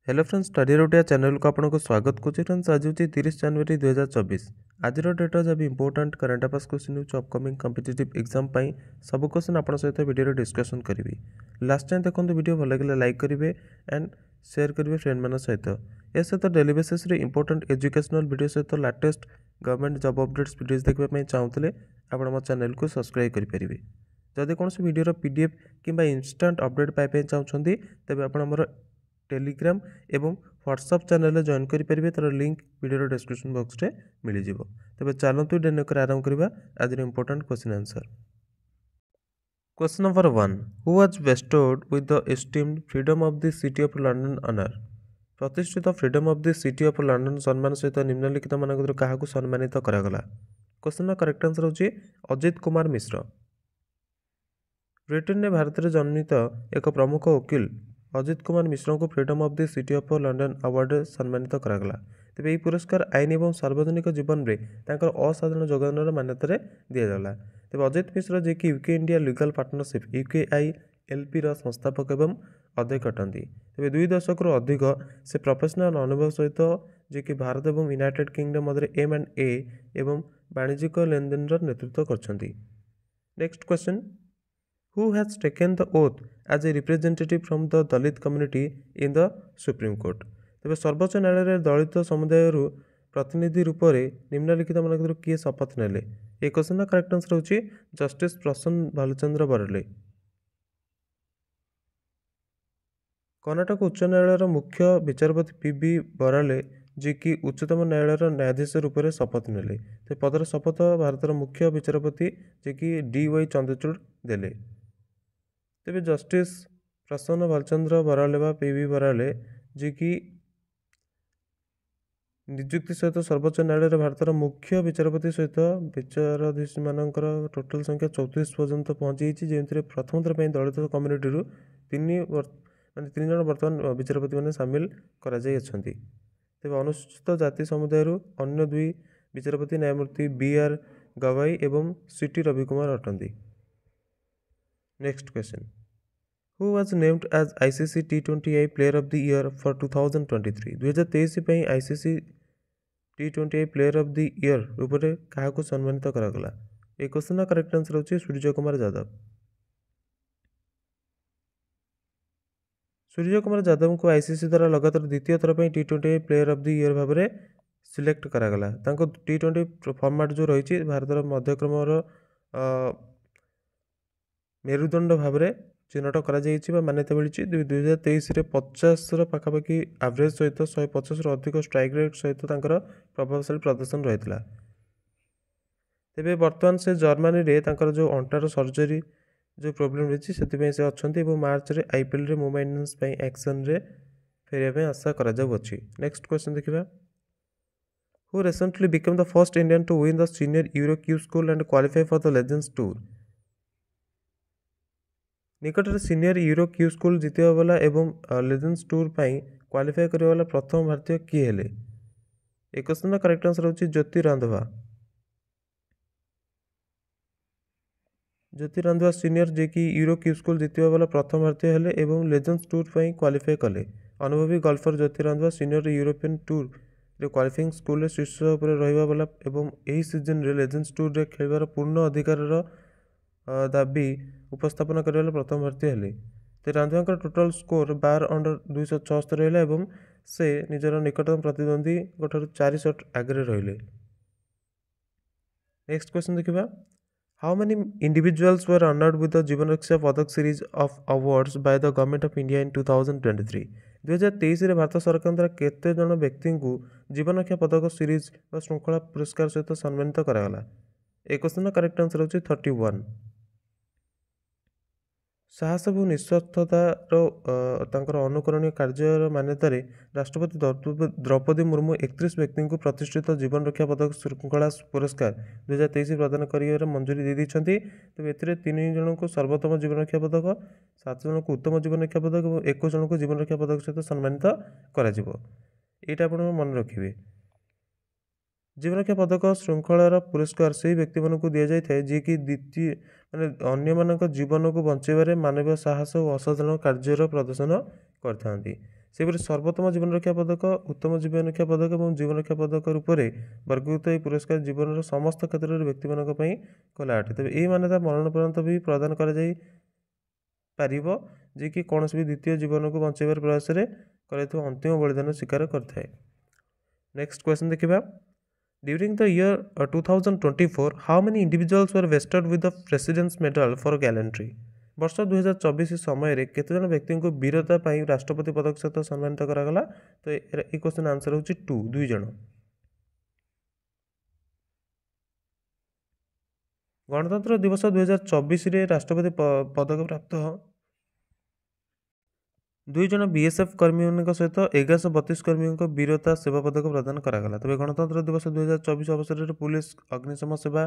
Hello friends study रोटिया channel को आपको स्वागत करुच्ची फ्रेंड्स। आज हूँ 30 जनवरी 2024। आज डेट जब इंपोर्टाट करंट अफेयर्स क्वेश्चन हो अपकमिंग कॉम्पिटिटिव एग्जाम सब क्वेश्चन आप सहित वीडियो डिस्कसन करी। लास्ट टाइम देखो वीडियो भल लगे लाइक करेंगे एंड शेयर करेंगे फ्रेंड मान सहित। या सहित daily basis important educational video सहित latest government job updates video देखा चाहूँगे आप मो चैनल को सब्सक्राइब करेंगे। जदि कौन वीडियो पीडीएफ कि इंस्टांट अपडेट पाइप चाहते तेज आप टेलीग्राम एवं व्हाट्सएप चैनल जॉइन करेंगे। तार लिंक वीडियो डिस्क्रिप्शन बॉक्स में मिल जाव। तेज चलतु डेनकर आरंभ करवा आज important question answer. Question number 1 who was bestowed with the esteemed freedom of the city of London honour. प्रतिष्ठित freedom of the city of London सम्मान सहित निम्नलिखित मान क्या सम्मानित करागला। क्वेश्चन करेक्ट आंसर होची अजित कुमार मिश्र। ब्रिटेन ने भारत में जन्मित एक प्रमुख वकील अजित कुमार मिश्र को freedom of the city of London award सम्मानित करागला। तेज यह पुरस्कार आईन और सार्वजनिक जीवन में असाधारण योगदान मान्यता दिगला। तेज अजित मिश्र जी कि UK India legal partnership UKILP संस्थापक एवं अध्यक्ष अटंती। तेज 2 दशक अधिक से प्रोफेशनल अनुभव सहित जी कि भारत और यूनाइटेड किंगडम मध्य M&A एवं वाणिज्यिक लेनदेन नेतृत्व करछंती। Next question Who has taken the oath as a representative from the Dalit community in the Supreme Court? तेज सर्वोच्च न्यायालय दलित समुदाय प्रतिनिधि रूप में निम्नलिखित मान किए शपथ नेले। एक क्वेश्चन करेक्ट आंसर होची जस्टिस प्रसन्न भालचंद्र बरले। कर्नाटक उच्च न्यायालय मुख्य विचारपति PB बराले जी कि उच्चतम न्यायालय न्यायाधीश रूप में शपथ नेले। तो पदर शपथ भारतर मुख्य विचारपति जी कि DY चंद्रचूड़ देले। तेज जस्टिस प्रसन्न भालचंद्र बराले व PB बराले जी कि नियुक्ति सहित सर्वोच्च न्यायालय भारतर मुख्य विचारपति सहित विचाराधीश मान टोटाल संख्या 34 पर्यंत पहुँची जमीन प्रथम थर दलित कम्युनिटी 3 जन बर्तमान विचारपति मैंने सामिल कर। तेज अनुसूचित जाति समुदाय अन्य 2 विचारपति न्यायमूर्ति BR गवाई एवं CT रविकुमार अटंती। Next question Who was named as ICC T20I Player of the Year for 2023? 2023 ICC T20I Player of the Year रूप में क्या सम्मानित करागला। एक क्वेश्चन करेक्ट आंसर होची सूर्य कुमार यादव। सूर्य कुमार यादव को ICC द्वारा लगातार द्वितीय थर पर T20I player of the year भाव में सिलेक्ट करागला। T20 फॉर्मेट जो रही भारतर मध्यक्रम मेरुदंड भाव में चिन्हट कर मान्यता मिली। 2023 50 पाखापाखि एवरेज सहित 150 अधिक स्ट्राइक रेट सहित प्रभावशाली प्रदर्शन रही। तेज बर्तमान से जर्मनी रे जो अंटार सर्जरी जो प्रोब्लेम रही से अच्छा मार्च रे IPL रे मुंबई इंडियंस एक्शन रे फेरिया आशा कर। नेक्स्ट क्वेश्चन देखा Who recently became the first Indian to win the senior Euro Q School and qualify for the Legends Tour? निकट में सीनियर यूरो क्यू स्कूल जीतवा वाला एवं लेजेंड्स टूर क्वालिफाई करने वाला प्रथम भारतीय किए हेले। एक क्वेश्चन करेक्ट आंसर होची ज्योति रांधवा। ज्योति रांधवा सीनियर जे कि यूरो क्यू स्कूल जीतवा वाला प्रथम भारतीय हेले एवं लेजेंड्स टूर क्वालिफाई कले। अनुभवी गल्फर ज्योति रांधवा सीनियर यूरोपियन टूर रे क्वालिफाइंग स्कूल शीर्ष पर रहिबा वाला एवं एही सीजन रे लेजेंड्स टूर रे खेलबार पूर्ण अधिकार दाबी उपस्थापन करने प्रथम भारतीय हेले। तो रांधवा टोटाल स्कोर 12 अंडर 276 रहा एवं से निजर निकटतम प्रतिद्वंदी 4 शॉट आगे रहिले। नेक्स्ट क्वेश्चन देखा how many individuals were honoured with the जीवन रक्षा पदक series of awards by the government of India in 2023? 2023 Bharat सरकार द्वारा केते जन व्यक्ति को जीवन रक्षा पदक सीरीज व श्रृंखला पुरस्कार सहित सम्मानित करागला। एक क्वेश्चन करेक्ट आंसर होची 31। साहस और निस्वार्थतार अनुकरणीय कार्य मान्यता राष्ट्रपति द्रौपदी मुर्मू 31 व्यक्ति को प्रतिष्ठित जीवन रक्षा पदक श्रृंखला पुरस्कार 2023 प्रदान कर मंजूरी दे दी। तेज ए 3 जन को सर्वोत्तम जीवन रक्षा पदक 7 जन को उत्तम जीवन रक्षा पदक और 21 जन को जीवन रक्षा पदक सहित सम्मानित कर। मन रखिए जीवन रक्षा पदक श्रृंखलार पुरस्कार से व्यक्ति को दि जाए जी कि द्वितीय माने अन्य जीवन को बचाइबार मानवीय साहस और असाधारण कार्यर प्रदर्शन करते। ସେହିପରି ସର୍ବୋତ୍ତମ ଜୀବନ ରକ୍ଷା ପଦକ, ଉତ୍ତମ ଜୀବନ ରକ୍ଷା ପଦକ ଏବଂ ଜୀବନ ରକ୍ଷା ପଦକ ରୂପରେ ବର୍ଗୀକୃତ ଏହି ପୁରସ୍କାର ଜୀବନର ସମସ୍ତ କ୍ଷେତ୍ରରେ ବ୍ୟକ୍ତିମାନଙ୍କ ପାଇଁ ଖୋଲା ଅଟେ। ତେବେ ଏହି ମାନ୍ୟତା ମରଣୋପରାନ୍ତ ବି ପ୍ରଦାନ କରାଯାଇ ପାରିବ, ଯିଏକି କୌଣସି ବି ଦ୍ୱିତୀୟ ଜୀବନକୁ ବଞ୍ଚାଇବାର ପ୍ରୟାସରେ କରାଯାଇଥିବା ଅନ୍ତିମ ବଳିଦାନ ସ୍ୱୀକାର କରିଥାଏ। ନେକ୍ସଟ କ୍ୱେଶ୍ଚନ୍ ଦେଖିବା। During the year 2024, how many individuals were vested with the President's Medal for Gallantry? ବର୍ଷ 2024 ସମୟରେ କେତେଜଣ ବ୍ୟକ୍ତିଙ୍କୁ ବୀରତା ପାଇଁ ରାଷ୍ଟ୍ରପତି ପଦକ ସହିତ ସମ୍ମାନିତ କରାଗଲା? ତ ଏହି କ୍ୱେଶ୍ଚନ୍ ଆନ୍ସର ହେଉଛି 2 ଜଣ। ଗଣତନ୍ତ୍ର ଦିବସ 2024ରେ ରାଷ୍ଟ୍ରପତି ପଦକ ପ୍ରାପ୍ତ 2 ଜଣ BSF କର୍ମୀମାନଙ୍କ ସହିତ 1132 କର୍ମୀଙ୍କ ବୀରତା ସେବା ପଦକ ପ୍ରଦାନ କରାଗଲା। ତେବେ ଗଣତନ୍ତ୍ର ଦିବସ 2024 ଅବସରରେ ପୁଲିସ, ଅଗ୍ନିଶମ ସେବା,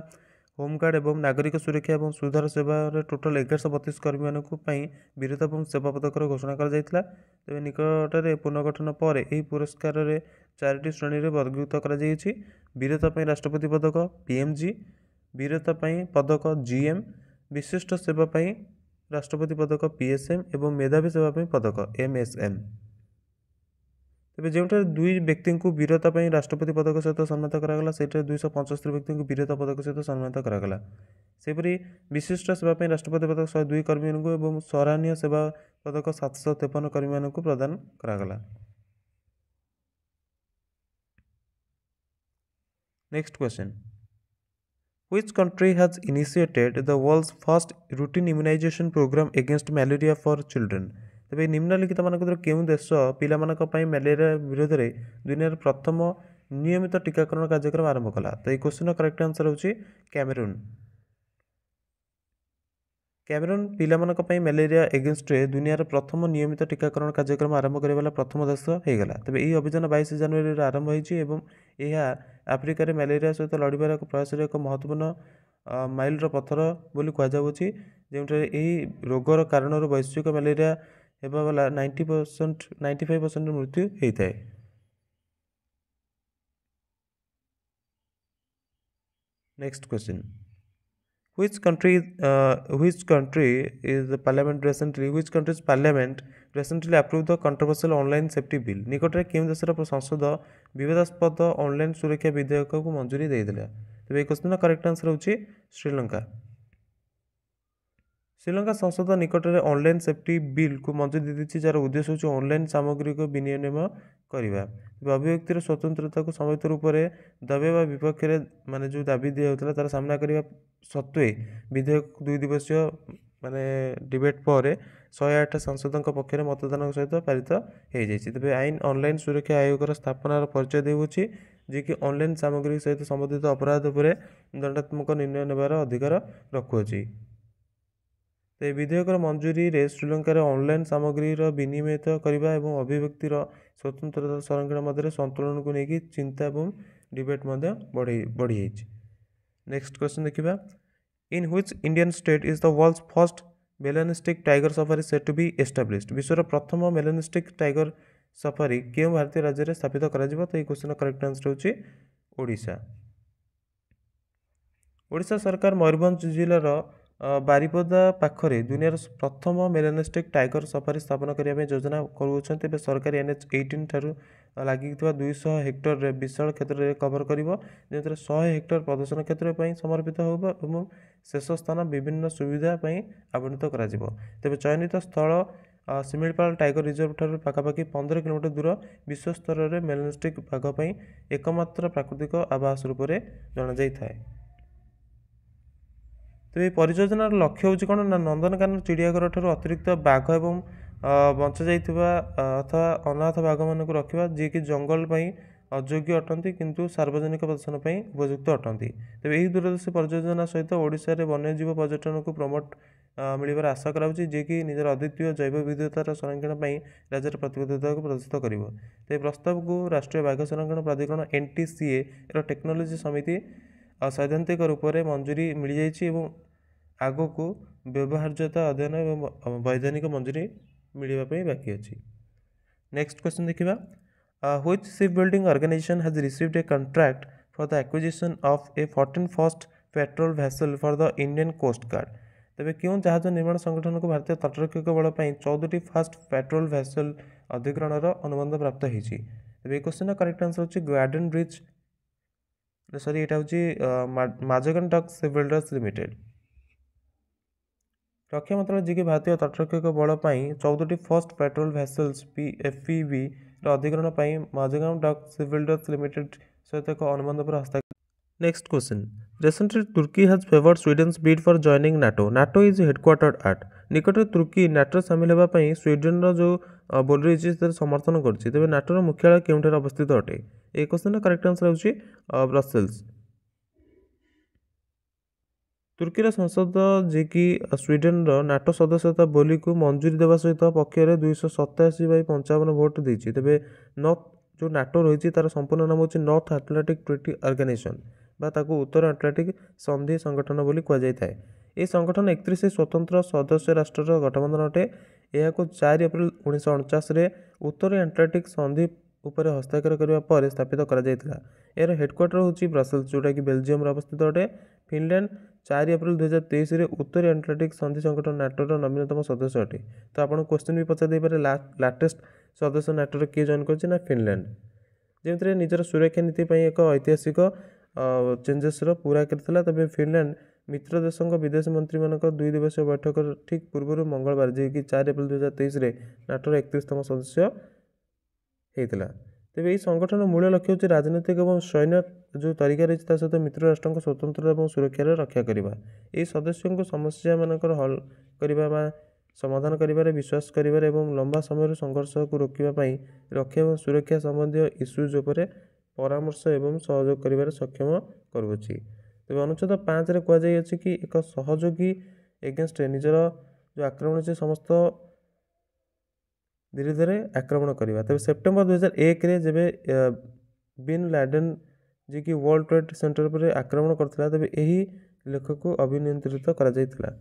ହୋମଗାର୍ଡ ଏବଂ ନାଗରିକ ସୁରକ୍ଷା ଏବଂ ସୁଧାର ସେବାରେ ଟୋଟାଲ 1132 କର୍ମୀମାନଙ୍କ ପାଇଁ ବୀରତା ଏବଂ ସେବା ପଦକର ଘୋଷଣା କରାଯାଇଥିଲା। ତେବେ ନିକଟରେ ପୁନର୍ଗଠନ ପରେ ଏହି ପୁରସ୍କାରରେ 4ଟି ଶ୍ରେଣୀରେ ବର୍ଗୀକୃତ କରାଯାଇଛି। ବୀରତା ପାଇଁ ରାଷ୍ଟ୍ରପତି ପଦକ PMG, ବୀରତା ପାଇଁ ପଦକ GM, ବିଶିଷ୍ଟ ସେବା ପାଇଁ ରାଷ୍ଟ୍ରପତି ପଦକ PSM ଏବଂ ମେଧାବୀ ସେବା ପାଇଁ ପଦକ MSM। ତେବେ ଯେଉଁଠାରେ 2 ବ୍ୟକ୍ତିଙ୍କୁ ବୀରତା ପାଇଁ ରାଷ୍ଟ୍ରପତି ପଦକ ସହିତ ସମ୍ମାନିତ କରାଗଲା, ସେଠାରେ 275 ବ୍ୟକ୍ତିଙ୍କୁ ବୀରତା ପଦକ ସହିତ ସମ୍ମାନିତ କରାଗଲା। ସେହିପରି ବିଶିଷ୍ଟ ସେବା ପାଇଁ ରାଷ୍ଟ୍ରପତି ପଦକ 102 କର୍ମୀମାନଙ୍କୁ ଏବଂ ସରାହନୀୟ ସେବା ପଦକ 753 କର୍ମୀମାନଙ୍କୁ ପ୍ରଦାନ କରାଗଲା। Next question. Which country has initiated the world's first routine immunization program against malaria for children? ତେବେ ନିମ୍ନଲିଖିତ ମାନଙ୍କ ଭିତରୁ କେଉଁ ଦେଶ ପିଲାମାନଙ୍କ ପାଇଁ ମ୍ୟାଲେରିଆ ବିରୋଧରେ ଦୁନିଆର ପ୍ରଥମ ନିୟମିତ ଟିକାକରଣ କାର୍ଯ୍ୟକ୍ରମ ଆରମ୍ଭ କଲା? ତ ଏହି କ୍ୱେଶ୍ଚନର କରେକ୍ଟ ଆନ୍ସର ହେଉଛି କ୍ୟାମେରୁନ୍। କ୍ୟାମେରୁନ୍ ପିଲାମାନଙ୍କ ପାଇଁ ମ୍ୟାଲେରିଆ ଏଗେନ୍ଷ୍ଟରେ ଦୁନିଆର ପ୍ରଥମ ନିୟମିତ ଟିକାକରଣ କାର୍ଯ୍ୟକ୍ରମ ଆରମ୍ଭ କରିବା ପ୍ରଥମ ଦେଶ ହୋଇଗଲା। ତେବେ ଏହି ଅଭିଯାନ 22 ଜାନୁଆରୀରେ ଆରମ୍ଭ ହୋଇଛି ଏବଂ ଏହା ଆଫ୍ରିକାରେ ମ୍ୟାଲେରିଆ ସହିତ ଲଢ଼ିବାର ପ୍ରୟାସରେ ଏକ ମହତ୍ତ୍ୱପୂର୍ଣ୍ଣ ମାଇଲର ପଥର ବୋଲି କୁହାଯାଉଛି, ଯେଉଁଠାରେ ଏହି ରୋଗର କାରଣରୁ ବୈଶ୍ୱିକ ମ୍ୟାଲେରିଆ ହେବା ବାଲା 95% ମୃତ୍ୟୁ ହୋଇଥାଏ। Next question. Which country's parliament recently approved the controversial online safety bill? ନିକଟରେ କେଉଁ ଦେଶର ସଂସଦ ବିବାଦାସ୍ପଦ ଅନଲାଇନ୍ ସୁରକ୍ଷା ବିଧେୟକକୁ ମଞ୍ଜୁରୀ ଦେଇଥିଲା? ତେବେ ଏହି କ୍ୱେଶ୍ଚନର କରେକ୍ଟ ଆନ୍ସର ହେଉଛି ଶ୍ରୀଲଙ୍କା। ଶ୍ରୀଲଙ୍କା ସଂସଦ ନିକଟରେ ଅନଲାଇନ୍ ସେଫ୍ଟି ବିଲ୍କୁ ମଞ୍ଜୁରୀ ଦେଇଛି, ଯାହାର ଉଦ୍ଦେଶ୍ୟ ହେଉଛି ଅନଲାଇନ୍ ସାମଗ୍ରିକ ବିନିମୟ କରିବା। ତେବେ ଅଭିବ୍ୟକ୍ତିର ସ୍ୱତନ୍ତ୍ରତାକୁ ସମ୍ଭାବିତ ରୂପରେ ଦବାଇବା ବିପକ୍ଷରେ ଯେଉଁ ଦାବି ଦିଆଯାଉଥିଲା ତାର ସାମ୍ନା କରିବା ସତ୍ତ୍ୱେ ବିଧେୟକ 2 ଦିବସୀୟ ଡିବେଟ୍ ପରେ 108 ସାଂସଦଙ୍କ ପକ୍ଷରେ ମତଦାନ ସହିତ ପାରିତ ହୋଇଯାଇଛି। ତେବେ ଆଇନ ଅନଲାଇନ୍ ସୁରକ୍ଷା ଆୟୋଗର ସ୍ଥାପନାର ପରିଚୟ ଦେଉଅଛି, ଯିଏକି ଅନଲାଇନ୍ ସାମଗ୍ରୀ ସହିତ ସମ୍ବନ୍ଧିତ ଅପରାଧ ଉପରେ ଦଣ୍ଡାତ୍ମକ ନିର୍ଣ୍ଣୟ ନେବାର ଅଧିକାର ରଖୁଅଛି। ଏହି ବିଧେୟକର ମଞ୍ଜୁରୀରେ ଶ୍ରୀଲଙ୍କାରେ ଅନଲାଇନ୍ ସାମଗ୍ରୀର ବିନିମୟ କରିବା ଏବଂ ଅଭିବ୍ୟକ୍ତିର ସ୍ୱତନ୍ତ୍ରତା ସଂରକ୍ଷଣ ମଧ୍ୟରେ ସନ୍ତୁଳନକୁ ନେଇକି ଚିନ୍ତା ଏବଂ ଡିବେଟ୍ ମଧ୍ୟ ବଢ଼ିଯାଇଛି। ନେକ୍ସଟ କ୍ୱେଶ୍ଚନ୍ ଦେଖିବା। In which Indian state is the world's first melanistic tiger safari said to be established? ବିଶ୍ୱର ପ୍ରଥମ melanistic tiger safari କେଉଁ ଭାରତୀୟ ରାଜ୍ୟରେ ସ୍ଥାପିତ କରାଯିବ? ତ ଏହି କ୍ୱେଶ୍ଚନର କରେକ୍ଟ ଆନ୍ସର ହେଉଛି ଓଡ଼ିଶା। ଓଡ଼ିଶା ସରକାର ମୟୂରଭଞ୍ଜ ଜିଲ୍ଲାର ବାରିପଦା ପାଖରେ ଦୁନିଆର ପ୍ରଥମ ମେଲାନିଷ୍ଟିକ୍ ଟାଇଗର ସଫାରି ସ୍ଥାପନ କରିବା ପାଇଁ ଯୋଜନା କରୁଅଛନ୍ତି। ଏବେ ସରକାରୀ NH-18 ଠାରୁ ଲାଗିଥିବା 200 ହେକ୍ଟରରେ ବିଶାଳ କ୍ଷେତ୍ରରେ କଭର କରିବ, ଯେଉଁଥିରେ 100 ହେକ୍ଟର ପ୍ରଦର୍ଶନ କ୍ଷେତ୍ର ପାଇଁ ସମର୍ପିତ ହେବ ଏବଂ ଶେଷ ସ୍ଥାନ ବିଭିନ୍ନ ସୁବିଧା ପାଇଁ ଆବଣ୍ଟିତ କରାଯିବ। ତେବେ ଚୟନିତ ସ୍ଥଳ ଶିମିଳିପାଳ ଟାଇଗର ରିଜର୍ଭ ଠାରୁ ପାଖାପାଖି 15 କିଲୋମିଟର ଦୂର ବିଶ୍ୱସ୍ତରରେ ମେଲାନିଷ୍ଟିକ୍ ବାଘ ପାଇଁ ଏକମାତ୍ର ପ୍ରାକୃତିକ ଆବାସ ରୂପରେ ଜଣାଯାଇଥାଏ। ତେବେ ଏହି ପରିଯୋଜନାର ଲକ୍ଷ୍ୟ ହେଉଛି କ'ଣ ନା ନନ୍ଦନକାନନ ଚିଡ଼ିଆଘର ଠାରୁ ଅତିରିକ୍ତ ବାଘ ଏବଂ ବଞ୍ଚାଯାଇଥିବା ଅଥବା ଅନାଥ ବାଘମାନଙ୍କୁ ରଖିବା, ଯିଏକି ଜଙ୍ଗଲ ପାଇଁ ଅଯୋଗ୍ୟ ଅଟନ୍ତି କିନ୍ତୁ ସାର୍ବଜନିକ ପ୍ରଦର୍ଶନ ପାଇଁ ଉପଯୁକ୍ତ ଅଟନ୍ତି। ତେବେ ଏହି ଦୂରଦର୍ଶୀ ପରିଯୋଜନା ସହିତ ଓଡ଼ିଶାରେ ବନ୍ୟଜୀବ ପର୍ଯ୍ୟଟନକୁ ପ୍ରମୋଟ୍ ମିଳିବାର ଆଶା କରାଯାଉଛି, ଯିଏକି ନିଜର ଅଦ୍ୱିତୀୟ ଜୈବ ବିବିଧତାର ସଂରକ୍ଷଣ ପାଇଁ ରାଜ୍ୟର ପ୍ରତିବଦ୍ଧତାକୁ ପ୍ରଦର୍ଶିତ କରିବ। ତେବେ ପ୍ରସ୍ତାବକୁ ରାଷ୍ଟ୍ରୀୟ ବାଘ ସଂରକ୍ଷଣ ପ୍ରାଧିକରଣ NTCA ର ଟେକ୍ନୋଲୋଜି ସମିତି ସୈଦ୍ଧାନ୍ତିକ ରୂପରେ ମଞ୍ଜୁରୀ ମିଳିଯାଇଛି ଏବଂ ଆଗକୁ ବ୍ୟବହାର୍ଯ୍ୟତା ଅଧ୍ୟୟନ ଏବଂ ବୈଧାନିକ ମଞ୍ଜୁରୀ ମିଳିବା ପାଇଁ ବାକି ଅଛି। ନେକ୍ସଟ କ୍ୱେଶ୍ଚନ୍ ଦେଖିବା। Which shipbuilding organization has received a contract for the acquisition of a 14 fast patrol vessel for the Indian Coast Guard? तेबे क्यों जहाज निर्माण संगठन को भारतीय तटरक्षक बल 14टी फास्ट पेट्रोल वेसल अधिग्रहणर अनुबंध प्राप्त होती। तेज क्वेश्चन करेक्ट आंसर होची गार्डन ब्रिज सॉरी यहाँ हूँ माजगन डक शिपबिल्डर्स लिमिटेड। रक्षा मंत्रालय जी भारतीय तटरक्षक बल 14टी फास्ट पेट्रोल वेसल्स FPV अधिग्रहण पर माजगांव डक शिपबिल्डर्स लिमिटेड सहित एक अनुबंध पर हस्ताक्षर। Next question recently Turkey has favoured Sweden's bid for joining NATO. NATO is headquartered at निकट तुर्की नाटो सामिल होगापी स्वीडेन जो बोल रही समर्थन करछि। तेज नाटोर मुख्यालय केउंठार अवस्थित अटे। ए क्वेश्चन करेक्ट आंसर होछि ब्रसेल्स। तुर्कीर संसद जी कि स्वीडेन नाटो सदस्यता बोली को मंजूरी देवा सहित पक्षर 287/55 भोट देछि। तेबे नॉर्थ जो नाटो रही तार संपूर्ण नाम होछि नॉर्थ आटलांटिक ट्रिटी ऑर्गेनाइजेशन बा ताकू उत्तर आटलांटिक संधि संगठन बोली कह जाय। ए संगठन 31 स्वतंत्र सदस्य राष्ट्र गठबंधन अटे। यह 4 एप्रिल 1949 उत्तर आटलांटिक संधि उपर हस्ताक्षर करने पर स्थापित कर यार हेडक्वार्टर होची ब्रसेल्स जोटा कि बेल्जियम अवस्थित अटे। फिनलैंड 4 एप्रिल 2023 उत्तर आटलांटिक संधि संगठन नाटोर नवीनतम सदस्य अटे। तो आपको क्वेश्चन भी पचार दे पारे लाटेस्ट सदस्य नाटोर किए जॉइन कर फिनलैंड जमीन निजर सुरक्षा नीति एक ऐतिहासिक चेंजेस पूरा करता। तबे फिनलैंड मित्र देशों विदेश मंत्री मान 2 दिवसीय बैठक ठीक पूर्व मंगलवार जी कि 4 एप्रिल 2023 नाटोर 31तम सदस्य होता। तेज यह संगठन मूल लक्ष्य होची राजनीतिक और सैन्य जो तरीका रही सहित मित्र राष्ट्रों स्वतंत्रता और सुरक्षार रक्षा करवा। यह सदस्यों को समस्या मान हल करने समाधान कर विश्वास कर लंबा समय संघर्ष को रोकने रक्षा और सुरक्षा संबंधी इश्यूज उपर परामर्श और सहयोग कर सक्षम करुँच। तेज अनुच्छेद 5 कहुच्छी कि एक सहयोगी एगेन्स्ट निजर जो आक्रमण से समस्त धीरे धीरे आक्रमण करवा। तेज सेप्टेम्बर 2001 जब बिन लाडेन जी कि वर्ल्ड ट्रेड सेंटर पर आक्रमण करता तेज यही लेख को अभिनियंत्रित करा जायतिला।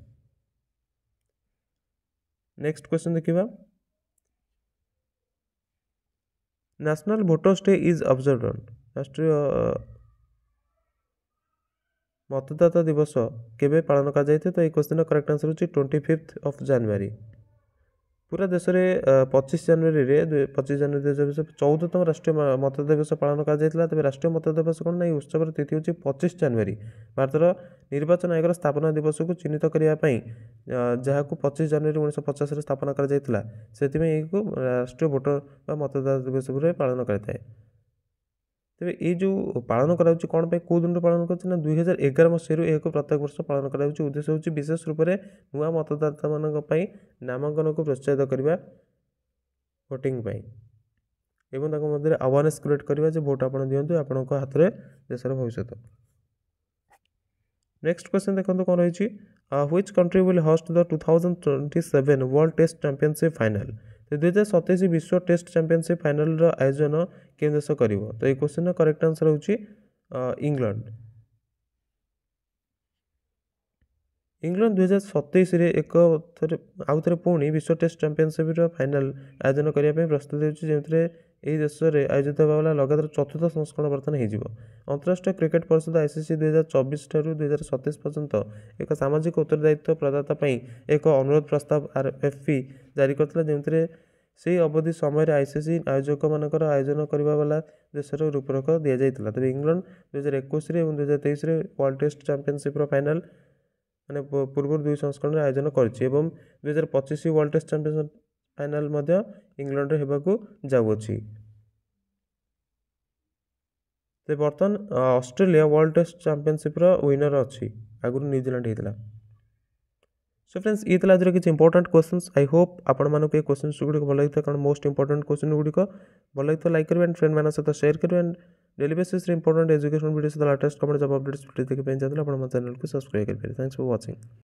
नेक्स्ट क्वेश्चन देखिबा national voters day is observed on राष्ट्रीय मतदाता दिवस केबे पालन कर जायते। तो ये क्वेश्चन करेक्ट आंसर होची 25 जनवरी। पूरा देश में 25 जनवरी 2014तम राष्ट्रीय मतदाता दिवस पालन कर तेज राष्ट्रीय मतदाता दिवस कौन ना उत्सव तिथि हूँ 25 जनवरी। भारतर निर्वाचन आयोग स्थापना दिवस को चिन्हित करने जहाँ को 25 जनवरी 1950 स्थापना कर राष्ट्रीय भोटर मतदाता दिवस पालन करता है। तेज ये जो पालन करा कौन पे कौ दिन पालन कर 2011 मसीह एक प्रत्येक वर्ष पालन करा उद्देश्य हूँ विशेष रूप से नुआ मतदाता मान नामांकन को प्रोत्साहित करवा भोटिंग एवं अवेयरनेस क्रिएट करवा भोट आप दिंतु आपण हाथ में देशर भविष्य। नेक्स्ट क्वेश्चन देखो कौन रही which country will host the 2027 world test championship final. तो 2027 विश्व टेस्ट चैंपियनशिप फाइनल आयोजन केउं देश करिवो। तो ये क्वेश्चन करेक्ट आंसर होची इंग्लैंड। इंग्लैंड 2027 एक आउ थे पुणी विश्व टेस्ट चैंपियनशिप फाइनल आयोजन करने प्रस्तुत होती यही देश में आयोजित होगा लगातार चतुर्थ संस्करण बर्तमान हो। अंतरराष्ट्रीय क्रिकेट परिषद ICC 2024 ठारू 2027 पर्यंत एक सामाजिक उत्तरदायित्व प्रदाता एक अनुरोध प्रस्ताव RFP जारी करता जमीन से अवधि समय ICC आयोजक मानकर आयोजन करने वाला देशर रूपरेख दि जाता। तेज इंग्लैंड 2021 और 2023 वर्ल्ड टेस्ट चैंपियनशिप फाइनल मैंने पूर्व 2 संस्करण आयोजन कर 2025 world test championship final England होगा जाऊँगी। तो बर्तमान Australia world test championship winner अच्छी आगुरी न्यूजीलैंड होता। सो फ्रेंड्स ये आज किसी इंपोर्टेंट क्वेश्चंस आई होप आपण मानक ये क्वेश्चंस गुड़ी भल लगी कारण मोस्ट इंपोर्टेंट क्वेश्चन गुड़िक भल लगी लाइक करेंगे एंड फ्रेंड मान सहित शेयर करेंगे and daily basis important education video सहित लेटेस्ट कमेंट जब अपडेट्स वीडियो देखिए चाहते हैं आप चैनल को सब्सक्राइब करेंगे। Thanks for watching.